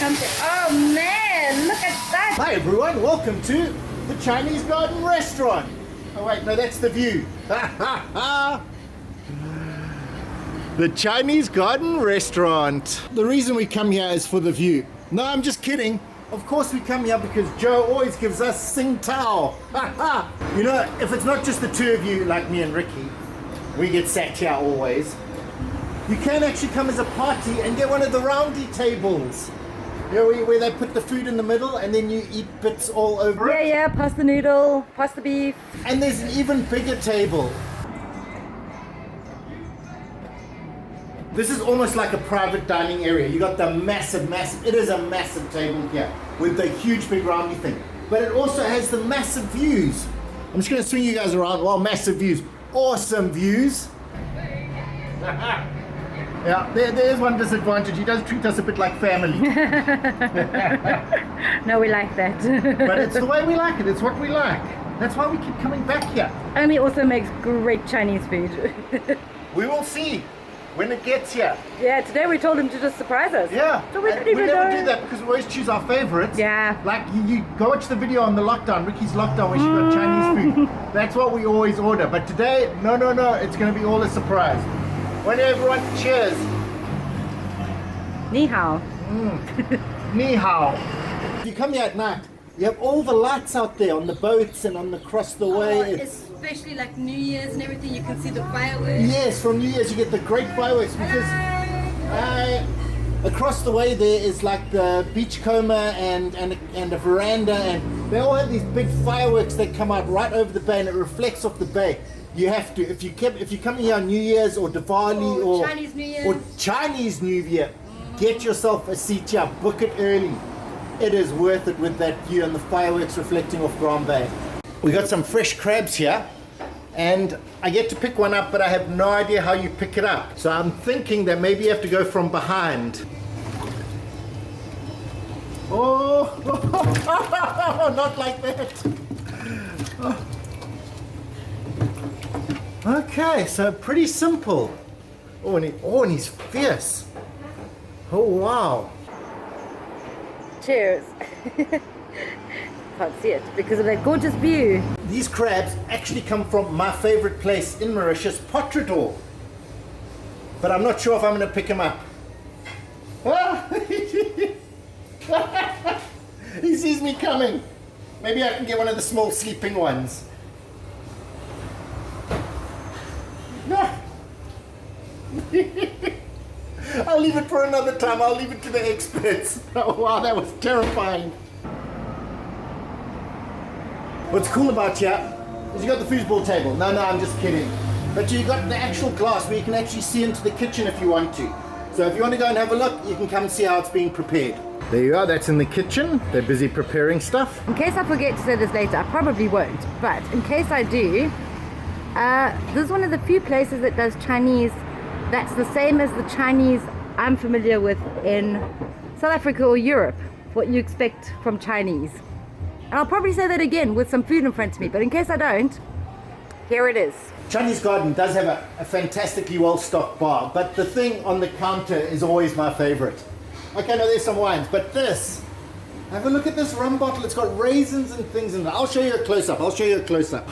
something. Oh man, look at that. Hi everyone, welcome to the Chinese Garden Restaurant. Oh wait, no, that's the view. The Chinese Garden Restaurant. The reason we come here is for the view. No, I'm just kidding. Of course we come here because Joe always gives us Sing Tao. You know, if it's not just the two of you like me and Riki, we get sat here always. You can actually come as a party and get one of the roundy tables. You know, where they put the food in the middle and then you eat bits all over it. Yeah, pasta noodle, pasta beef. And there's an even bigger table. This is almost like a private dining area. You got the massive, it is a massive table here with the huge big roundy thing. But it also has the massive views. I'm just gonna swing you guys around. Well, massive views, awesome views. Yeah, there's one disadvantage. He does treat us a bit like family. No, we like that. But it's the way we like it. It's what we like. That's why we keep coming back here. And he also makes great Chinese food. We will see when it gets here. Yeah, today we told him to just surprise us. Yeah, So we and we never do that because we always choose our favorites. Yeah. Like you go watch the video on the lockdown, Ricky's lockdown, when she got Chinese food. That's what we always order. But today, no, it's going to be all a surprise. When everyone cheers. Ni hao. Ni hao. If you come here at night, you have all the lights out there on the boats and on the across the way. Especially like New Year's and everything, you can see the fireworks. Yes, from New Year's you get the great fireworks because across the way there is like the beachcomber and a veranda, and they all have these big fireworks that come out right over the bay and it reflects off the bay. You have to, if you come here on New Year's or Diwali or Chinese New Year, get yourself a seat here, book it early. It is worth it with that view and the fireworks reflecting off Grand Bay. We got some fresh crabs here and I get to pick one up, but I have no idea how you pick it up. So I'm thinking that maybe you have to go from behind. Oh, not like that. Okay, so pretty simple. Oh, and he's fierce. Oh, wow. Cheers. Can't see it because of that gorgeous view. These crabs actually come from my favorite place in Mauritius, Potrador. But I'm not sure if I'm going to pick him up. He sees me coming. Maybe I can get one of the small sleeping ones. I'll leave it for another time. I'll leave it to the experts. Oh wow, that was terrifying. What's cool about here is you got the foosball table. No, I'm just kidding. But you got the actual glass where you can actually see into the kitchen if you want to. So if you want to go and have a look, you can come see how it's being prepared. There you are, that's in the kitchen. They're busy preparing stuff. In case I forget to say this later, I probably won't, but in case I do, this is one of the few places that does Chinese that's the same as the Chinese I'm familiar with in South Africa or Europe, what you expect from Chinese. And I'll probably say that again with some food in front of me, but in case I don't, here it is. Chinese Garden does have a fantastically well-stocked bar, but the thing on the counter is always my favorite. Okay, no, there's some wines, but this, have a look at this rum bottle. It's got raisins and things in it. I'll show you a close-up.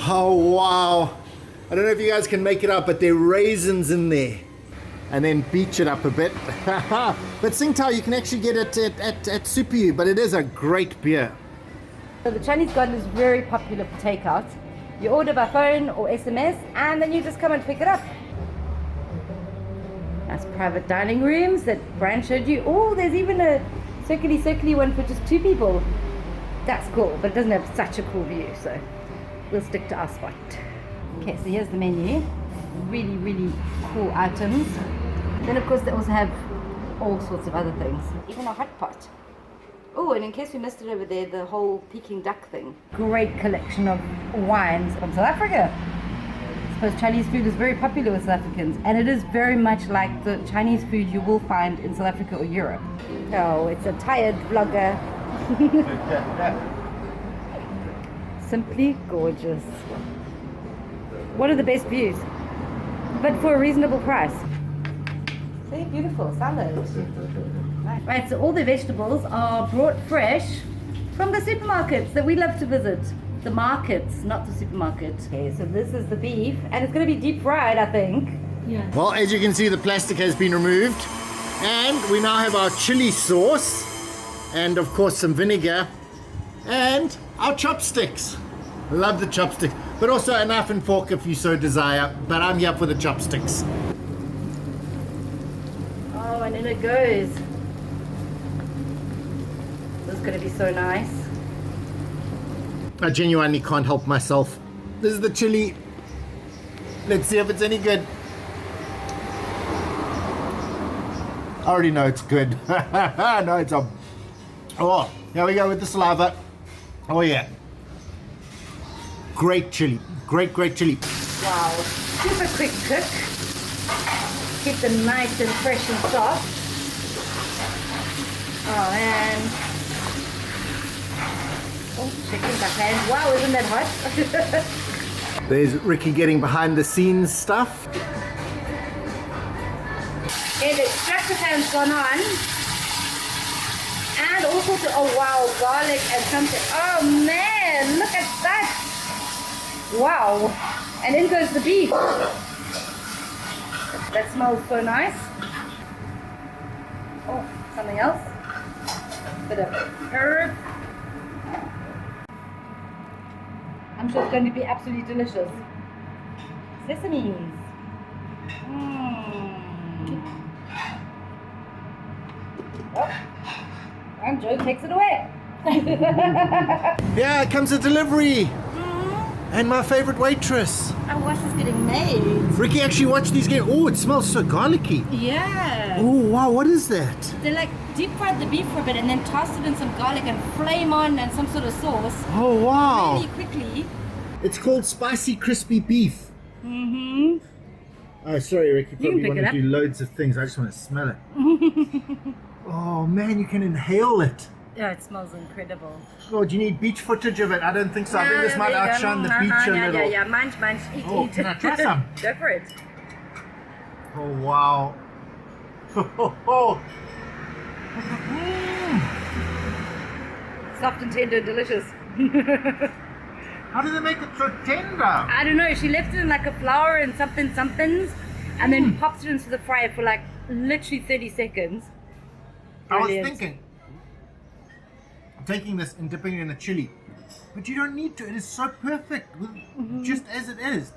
Oh, wow. I don't know if you guys can make it out, but there are raisins in there. And then beach it up a bit. But Sing Tao, you can actually get it at Super U, but it is a great beer. So the Chinese Garden is very popular for takeout. You order by phone or SMS, and then you just come and pick it up. Nice private dining rooms that Brian showed you. Oh, there's even a circly one for just two people. That's cool, but it doesn't have such a cool view, so we'll stick to our spot. Okay, so here's the menu. Really cool items. Then of course they also have all sorts of other things, even a hot pot. Oh, and in case we missed it over there, the whole Peking duck thing. Great collection of wines from South Africa. I suppose Chinese food is very popular with South Africans, and it is very much like the Chinese food you will find in South Africa or Europe. Oh, it's a tired vlogger. Simply gorgeous. What are the best views? But for a reasonable price. See? beautiful salad. Right, so all the vegetables are brought fresh from the supermarkets that we love to visit. The markets, not the supermarket. Okay, so this is the beef, and it's going to be deep fried, I think. Yeah. Well, as you can see, the plastic has been removed, and we now have our chili sauce, and of course some vinegar, and our chopsticks. Love the chopsticks, but also a knife and fork if you so desire, but I'm here for the chopsticks. Oh, and in it goes. This is going to be so nice. I genuinely can't help myself. This is the chili. Let's see if it's any good. I already know it's good. No, it's a... Oh, here we go with the saliva. Oh yeah. Great chili. Great chili. Wow. Super quick cook. Keep them nice and fresh and soft. Oh man. Oh, chicken back hand. Wow, isn't that hot? There's Riki getting behind the scenes stuff. Okay, the extractor pan's gone on. And all sorts of, oh wow, garlic and something. Oh man, look at that. Wow. And in goes the beef. That smells so nice. Oh, something else. Bit of herb. I'm sure it's going to be absolutely delicious. Sesames. Oh, and Joe takes it away. Yeah, comes a delivery. And my favorite waitress. I watched this getting made. Riki actually watched these games. Oh, it smells so garlicky. Yeah. Oh, wow, what is that? They like deep fried the beef for a bit and then tossed it in some garlic and flame on and some sort of sauce. Oh, wow. Really quickly. It's called spicy crispy beef. Mm-hmm. Oh, sorry, Riki. can Probably pick want it to up. do loads of things. I just want to smell it. Oh, man, you can inhale it. Yeah, it smells incredible. Oh, do you need beach footage of it? I don't think so. I think this might outshine the beach a little. Yeah, munch, eat, Oh, eat. can I try some? Go for it. Oh, wow. Oh. Soft and tender and delicious. How do they make it so tender? I don't know, she left it in like a flour and somethings and then pops it into the fryer for like literally 30 seconds. I was Brilliant. thinking, taking this and dipping it in a chili, but you don't need to. It is so perfect, with just as it is.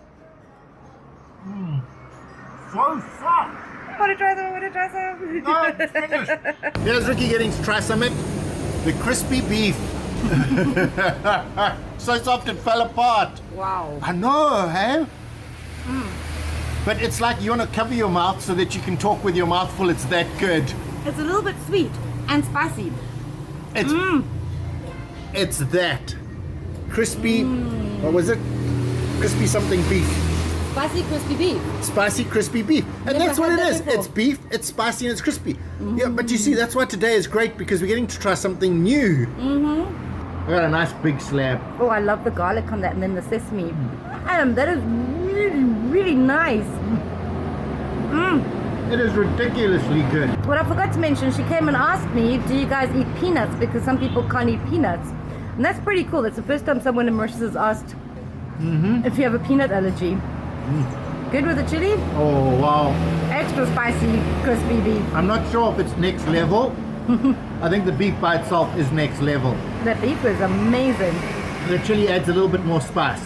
So soft. Want to try some? No, it's finished. Here's Riki getting to try some of it. The crispy beef. So soft it fell apart. Wow. I know, hey? But it's like you want to cover your mouth so that you can talk with your mouth full. It's that good. It's a little bit sweet and spicy. It's that crispy. What was it? Crispy something beef. Spicy crispy beef. Spicy crispy beef, and Never that's what had it that is. before. It's beef. It's spicy and it's crispy. Yeah, but you see, that's why today is great because we're getting to try something new. I got a nice big slab. Oh, I love the garlic on that and then the sesame. That is really, really nice. It is ridiculously good. What I forgot to mention, she came and asked me, do you guys eat peanuts? Because some people can't eat peanuts. And that's pretty cool. It's the first time someone in Mauritius has asked if you have a peanut allergy. Good with the chili? Oh wow! Extra spicy, crispy beef. I'm not sure if it's next level. I think the beef by itself is next level. That beef is amazing. The chili adds a little bit more spice.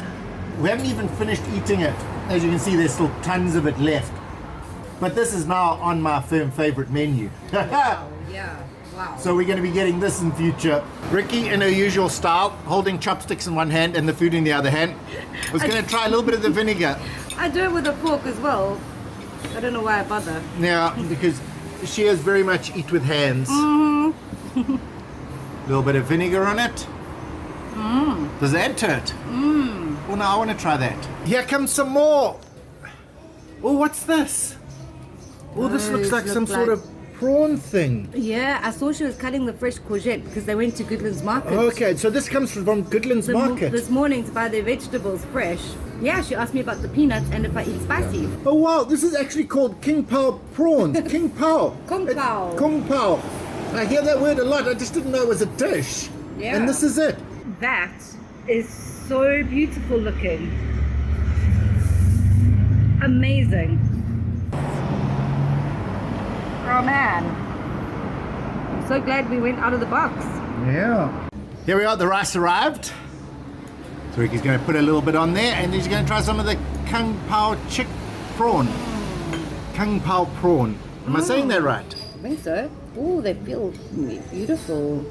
We haven't even finished eating it. As you can see, there's still tons of it left. But this is now on my firm favorite menu. Yeah, wow. So we're going to be getting this in future. Riki, in her usual style, holding chopsticks in one hand and the food in the other hand, was going to try a little bit of the vinegar. I do it with a fork as well. I don't know why I bother. Now, because she is very much eat with hands. A little bit of vinegar on it. Does it add to it? Well, now I want to try that. Here comes some more. Oh, what's this? Oh, this looks like some sort of prawn thing. Yeah, I saw she was cutting the fresh courgette because they went to Goodland's Market. Okay, so this comes from Goodland's Market. This morning to buy their vegetables fresh. Yeah, she asked me about the peanuts and if I eat spicy. Oh wow, this is actually called King Pao prawns. King Pao. Kung Pao. Kung Pao. I hear that word a lot. I just didn't know it was a dish. Yeah. And this is it. That is so beautiful looking. Amazing. Oh man. I'm so glad we went out of the box. Yeah. Here we are, the rice arrived. So Riki's going to put a little bit on there and then she's going to try some of the Kung Pao chick prawn. Kung Pao prawn. Am I saying that right? I think so. Oh, they feel beautiful.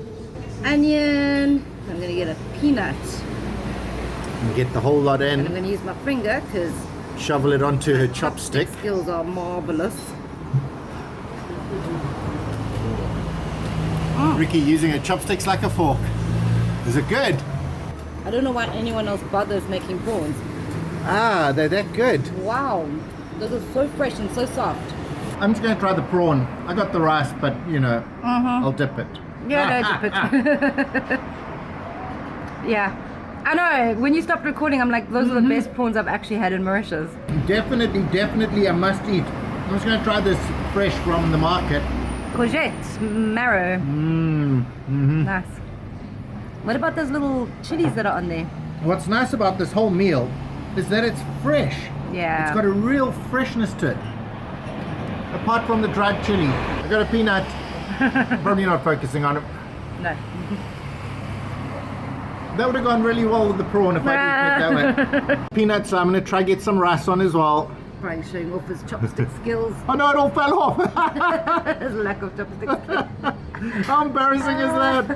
Onion. I'm going to get a peanut. And get the whole lot And I'm in. going to use my finger because Shovel it onto her chopstick. skills are marvelous. Riki using her chopsticks like a fork. Is it good? I don't know why anyone else bothers making prawns. Ah, they're that good. Wow. Those are so fresh and so soft. I'm just going to try the prawn. I got the rice, but you know, I'll dip it. Yeah, no, dip it. Yeah. I know, when you stopped recording, I'm like, those are the best prawns I've actually had in Mauritius. Definitely a must eat. I'm just going to try this fresh from the market. Courgette, marrow. Nice. What about those little chilies that are on there? What's nice about this whole meal is that it's fresh. Yeah. It's got a real freshness to it. Apart from the dried chili. I got a peanut. Probably not focusing on it. No. That would have gone really well with the prawn if I didn't put that way. Peanuts, I'm going to try get some rice on as well. Brian showing off his chopstick skills. Oh no, it all fell off. His lack of chopstick skills. How embarrassing is that?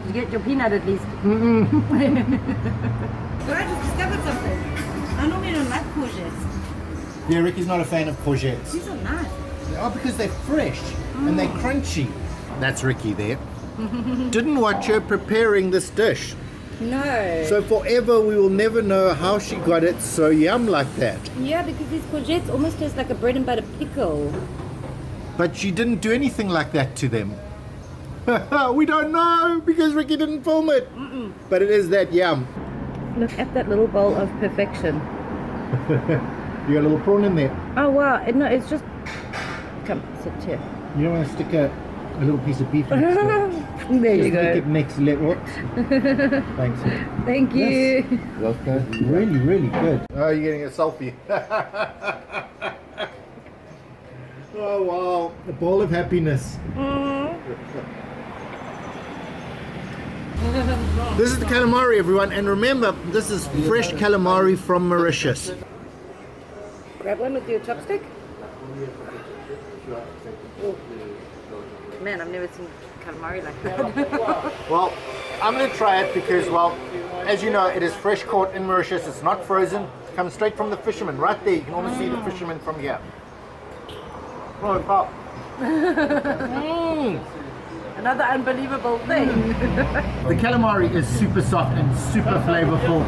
Did you get your peanut at least? I just discovered something. I normally don't like courgettes. Yeah, Ricky's not a fan of courgettes. These are nice. Oh, because they're fresh and they're crunchy. That's Riki there. Didn't watch her preparing this dish. No. So forever we will never know how she got it so yum like that. Yeah, because these courgettes almost taste like a bread and butter pickle. But she didn't do anything like that to them. We don't know because Riki didn't film it. But it is that yum. Look at that little bowl of perfection. You got a little prawn in there. Oh wow, no, it's just... Come, sit here. You don't want to stick a little piece of beef next to it. There you Just make it go. next level. Thanks. Thank you. Yes. Welcome. Really, really good. Oh, you're getting a selfie. Oh wow, a bowl of happiness. This is the calamari, everyone, and remember, this is fresh calamari from Mauritius. Grab one with your chopstick. Oh. Man, I've never seen calamari like that. Well, I'm going to try it because, well, as you know, it is fresh caught in Mauritius. It's not frozen. It comes straight from the fishermen. Right there, you can almost see the fishermen from here. Oh, it's hot. Another unbelievable thing. The calamari is super soft and super flavorful.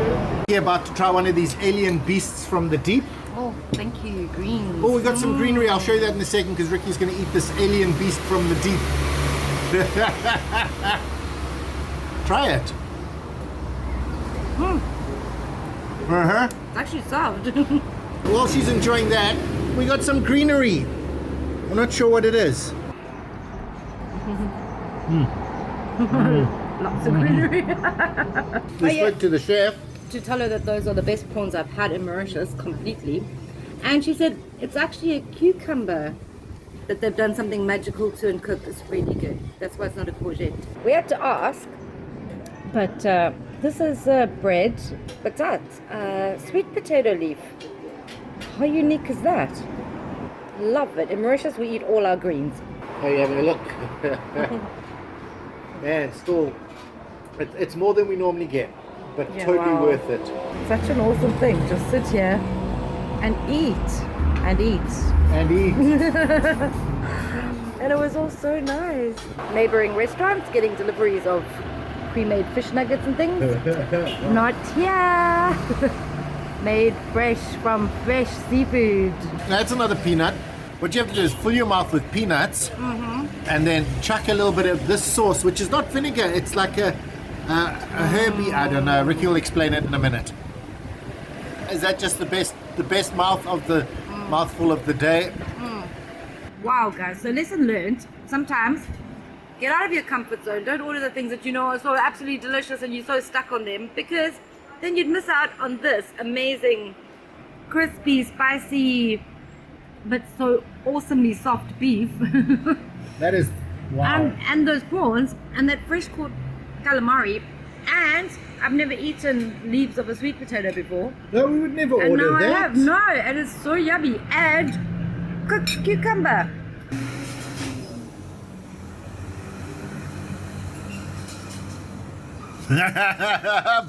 We're about to try one of these alien beasts from the deep. Oh, thank you, greens. Oh, we got some greenery. I'll show you that in a second because Ricky's going to eat this alien beast from the deep. Try it. It's actually soft. While she's enjoying that, we got some greenery. I'm not sure what it is. Lots of greenery. We spoke to the chef. To tell her that those are the best prawns I've had in Mauritius, completely. And she said it's actually a cucumber that they've done something magical to and cooked. It's really good. That's why it's not a courgette. We had to ask, but this is bread, what's that? Sweet potato leaf. How unique is that? Love it. In Mauritius, we eat all our greens. How are you having a look? Man, still, it's more than we normally get, but Yeah, totally wow. worth it. Such an awesome thing. Just sit here and eat and eat. And eat. And it was all so nice. Neighboring restaurants getting deliveries of pre-made fish nuggets and things. Not here. Made fresh from fresh seafood. That's another peanut. What you have to do is fill your mouth with peanuts and then chuck a little bit of this sauce, which is not vinegar. It's like a herby, I don't know. Ricky will explain it in a minute. is that just the best mouthful of the day? Wow, guys. So lesson learned. Sometimes get out of your comfort zone. Don't order the things that you know are so absolutely delicious and you're so stuck on them, because then you'd miss out on this amazing, crispy, spicy, but so awesomely soft beef. That is wow. And those prawns and that fresh caught calamari. And I've never eaten leaves of a sweet potato before. No, we would never And order now that. I have. No, and it's so yummy. And cooked cucumber.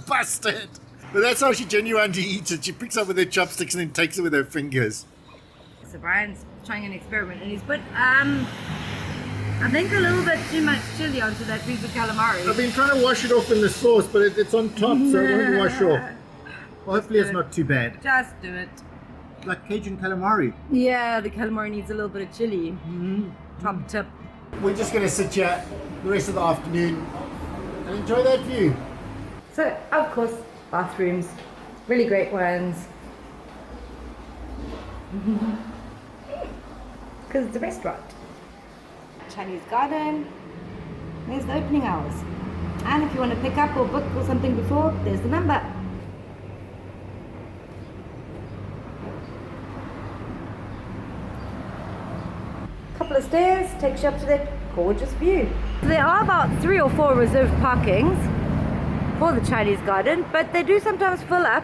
Busted! But that's how she genuinely eats it. She picks up with her chopsticks and then takes it with her fingers. So Brian's trying an experiment and he's put I think a little bit too much chili onto that piece of calamari. I've been trying to wash it off in the sauce, but it's on top, so it won't wash off. Well, hopefully it's not too bad. Just do it. Like Cajun calamari. Yeah, the calamari needs a little bit of chili. Top tip. We're just going to sit here the rest of the afternoon and enjoy that view. So, of course, bathrooms. Really great ones. Because it's a restaurant. Chinese garden. There's the opening hours. And if you want to pick up or book or something before, there's the number. Couple of stairs takes you up to that gorgeous view. There are about 3 or 4 reserved parkings for the Chinese garden, but they do sometimes fill up.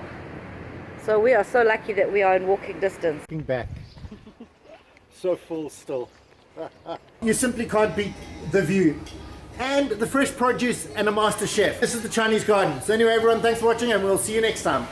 So we are so lucky that we are in walking distance. Looking back. So full still. You simply can't beat the view. And the fresh produce and a master chef. This is the Chinese garden. So anyway, everyone, thanks for watching and we'll see you next time.